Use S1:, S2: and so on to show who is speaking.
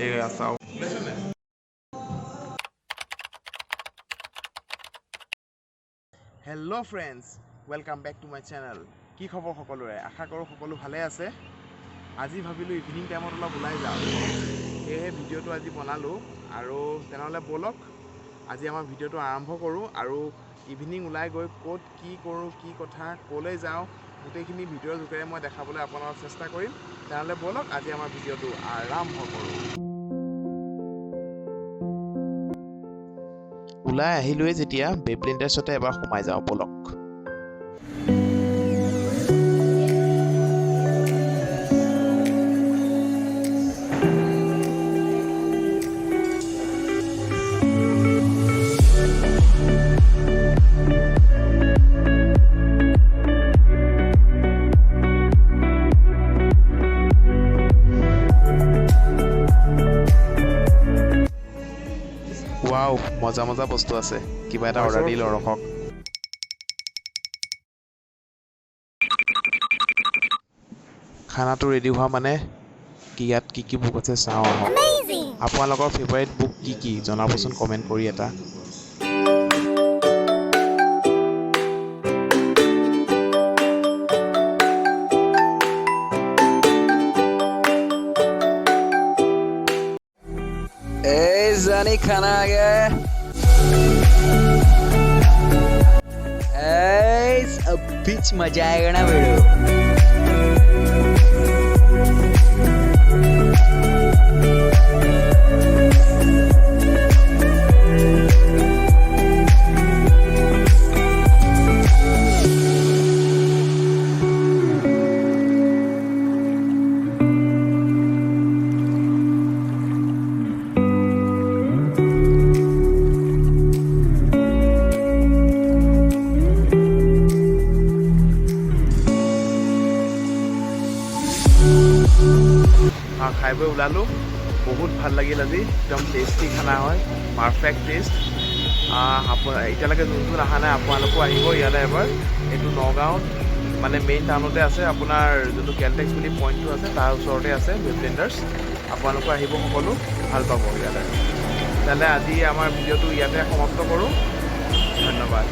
S1: এয়া চাওক hello' friends welcome back to my channel কি খবৰ সকলোৰে আশা কৰোঁ সকলো ভালে আছে আজি ভাবিলোঁ ইভিনিং টাইমত অলপ ওলাই যাওঁ সেয়েহে ভিডিঅ'টো আজি বনালোঁ আৰু তেনেহ'লে ব'লক আজি আমাৰ ভিডিঅ'টো আৰম্ভ কৰোঁ আৰু ইভিনিং ওলাই গৈ ক'ত কি কৰোঁ কি কথা ক'লৈ যাওঁ গোটেইখিনি ভিডিঅ'ৰ যোগেৰে মই দেখাবলৈ আপোনালোকক চেষ্টা কৰিম তেনেহ'লে ব'লক আজি আমাৰ ভিডিঅ'টো আৰম্ভ কৰোঁ ওলাই আহিলোৱে যেতিয়া বেবলেণ্ডাৰ্ছতে এবাৰ সোমাই যাওঁ ব'লক ৱাও মজা মজা বস্তু আছে কিবা এটা অৰ্ডাৰ দি লওঁ ৰখক খানাটো ৰেডি হোৱা মানে কি ইয়াত কি বুক আছে চাওঁ আহক আপোনালোকৰ ফেভাৰিট বুক কি জনাবচোন কমেণ্ট কৰি এটা
S2: जानी खाना आ गया है अब बीच मजा आएगा ना बेड़ो
S1: খাই বৈ ওলালোঁ বহুত ভাল লাগিল আজি একদম টেষ্টি খানা হয় পাৰফেক্ট টেষ্ট এতিয়ালৈকে যোনটো অহা নাই আপোনালোকো আহিব ইয়ালৈ এবাৰ এইটো নগাঁৱত মানে মেইন টাউনতে আছে আপোনাৰ যোনটো কেলটেক্স বুলি পইণ্টটো আছে তাৰ ওচৰতে আছে বেবলেণ্ডাৰ্ছ আপোনালোকো আহিব সকলো ভাল পাব ইয়ালৈ তেতিয়াহ'লে আজি আমাৰ ভিডিঅ'টো ইয়াতে সমাপ্ত কৰোঁ ধন্যবাদ